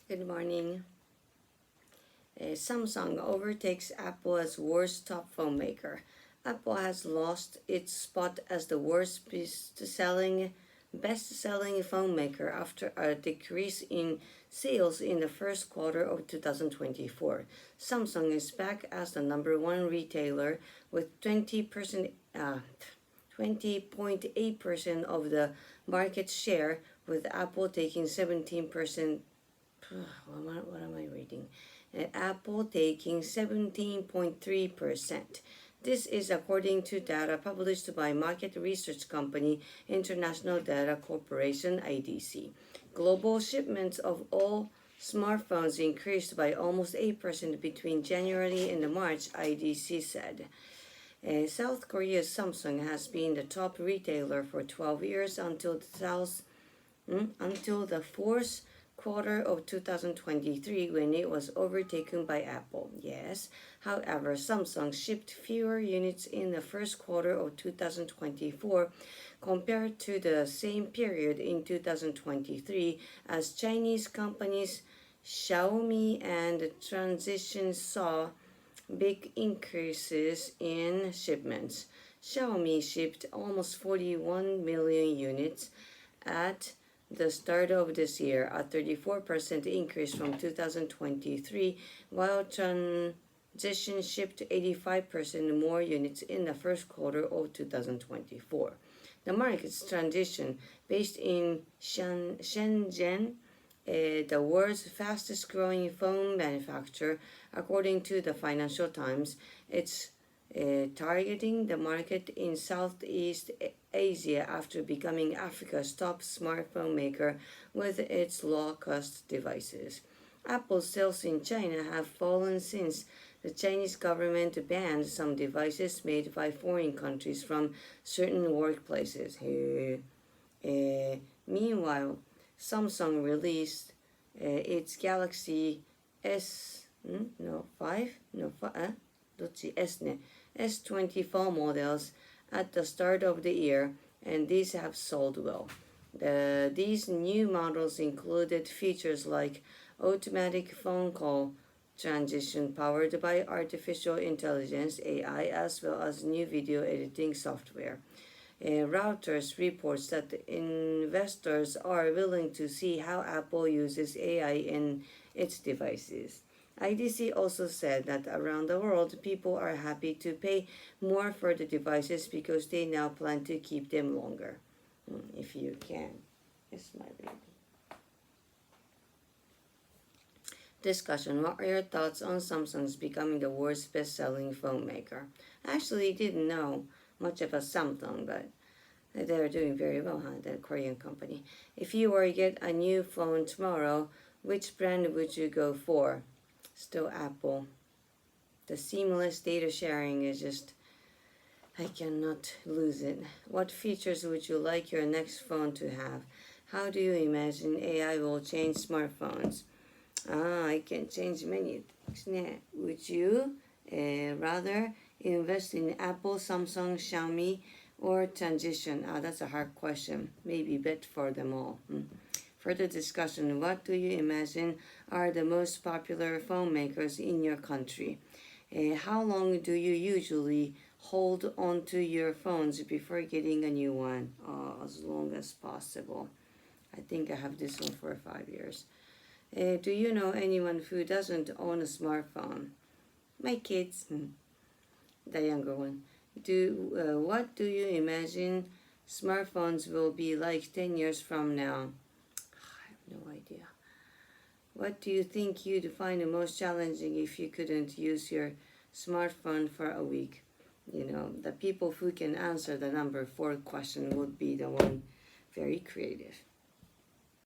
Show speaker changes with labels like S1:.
S1: Good morning. Samsung overtakes Apple as worst top phone maker. Apple has lost its spot as the worst best-selling phone maker after a decrease in sales in the first quarter of 2024. Samsung is back as the number one retailer with 20.8% of the market share, with Apple taking 17%. What am I reading? Apple taking 17.3%. This is according to data published by market research company International Data Corporation (IDC). Global shipments of all smartphones increased by almost 8% between January and March, IDC said. South Korea's Samsung has been the top retailer for 12 years until the fourth quarter of 2023, when it was overtaken by Apple. Yes, however, Samsung shipped fewer units in the first quarter of 2024 compared to the same period in 2023, as Chinese companies Xiaomi and Transition saw big increases in shipments. Xiaomi shipped almost 41 million units at the start of this year, a 34% increase from 2023, while Transition shipped 85% more units in the first quarter of 2024. The market's Transition, based in Shenzhen, the world's fastest growing phone manufacturer, according to the Financial Times, it's targeting the market in Southeast Asia after becoming Africa's top smartphone maker with its low-cost devices. Apple's sales in China have fallen since the Chinese government banned some devices made by foreign countries from certain workplaces. Meanwhile, Samsung released its Galaxy S24 models at the start of the year, and these have sold well. These new models included features like automatic phone call transition powered by artificial intelligence (AI), as well as new video editing software. Reuters reports that investors are willing to see how Apple uses AI in its devices. IDC also said that around the world, people are happy to pay more for the devices because they now plan to keep them longer. If you can. It's my baby. Discussion. What are your thoughts on Samsung's becoming the world's best-selling phone maker? I actually didn't know much about Samsung, but they're doing very well, the Korean company. If you were to get a new phone tomorrow, which brand would you go for? Still Apple. The seamless data sharing is just, I cannot lose it. What features would you like your next phone to have? How do you imagine AI will change smartphones? I can change many things. Would you rather invest in Apple, Samsung, Xiaomi, or Transition? That's a hard question. Maybe bet for them all. Further discussion. What do you imagine are the most popular phone makers in your country? How long do you usually hold on to your phones before getting a new one? As long as possible. I think I have this one for 5 years. Do you know anyone who doesn't own a smartphone? My kids. The younger one. What do you imagine smartphones will be like 10 years from now? I have no idea. What do you think you'd find the most challenging if you couldn't use your smartphone for a week? The people who can answer the number 4 question would be the one very creative.